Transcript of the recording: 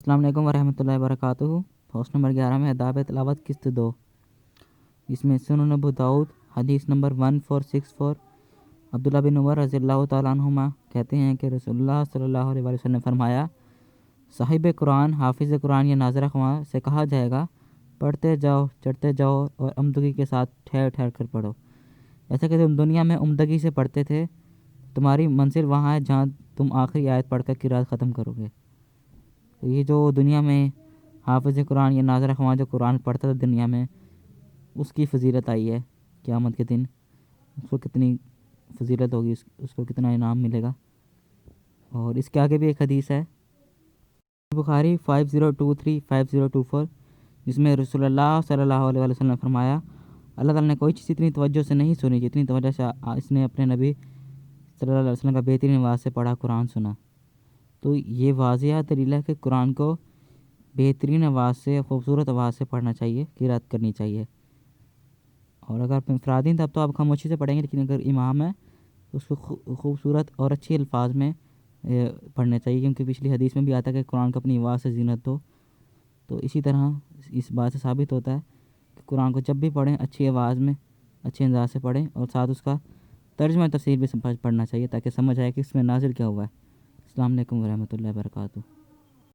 السلام علیکم ورحمۃ اللہ وبرکاتہ۔ پوسٹ نمبر 11 میں آداب تلاوت قسط 2، جس میں سنن ابو داؤد حدیث نمبر 1464۔ عبداللہ بن عمر رضی اللہ تعالیٰ عنہما کہتے ہیں کہ رسول اللہ صلی اللہ علیہ وسلم نے فرمایا، صاحب قرآن حافظ قرآن یا ناظر خواں سے کہا جائے گا پڑھتے جاؤ، چڑھتے جاؤ اور عمدگی کے ساتھ ٹھہر ٹھہر کر پڑھو، جیسا کہ تم دنیا میں عمدگی سے پڑھتے تھے، تمہاری منزل وہاں ہے جہاں تم آخری آیت پڑھ کر قرات ختم کرو گے۔ تو یہ جو دنیا میں حافظ قرآن یا ناظر خواں جو قرآن پڑھتا تھا دنیا میں، اس کی فضیلت آئی ہے قیامت کے دن، اس کو کتنی فضیلت ہوگی، اس کو کتنا انعام ملے گا۔ اور اس کے آگے بھی ایک حدیث ہے بخاری 5023-5024، جس میں رسول اللہ صلی اللہ علیہ وسلم نے فرمایا، اللہ تعالیٰ نے کوئی چیز اتنی توجہ سے نہیں سنی جتنی توجہ سے اس نے اپنے نبی صلی اللہ علیہ وسلم کا بہترین آواز سے پڑھا قرآن سنا۔ تو یہ واضح دلیل ہے کہ قرآن کو بہترین آواز سے، خوبصورت آواز سے پڑھنا چاہیے، قرات کرنی چاہیے۔ اور اگر انفرادی تب تو آپ خاموشی سے پڑھیں گے، لیکن اگر امام ہے تو اس کو خوبصورت اور اچھی الفاظ میں پڑھنا چاہیے، کیونکہ پچھلی حدیث میں بھی آتا ہے کہ قرآن کو اپنی آواز سے زینت دو۔ تو اسی طرح اس بات سے ثابت ہوتا ہے کہ قرآن کو جب بھی پڑھیں اچھی آواز میں، اچھے انداز سے پڑھیں، اور ساتھ اس کا ترجمہ تفسیر بھی پڑھنا چاہیے تاکہ سمجھ آئے کہ اس میں نازل کیا ہوا ہے۔ السلام علیکم ورحمۃ اللہ وبرکاتہ۔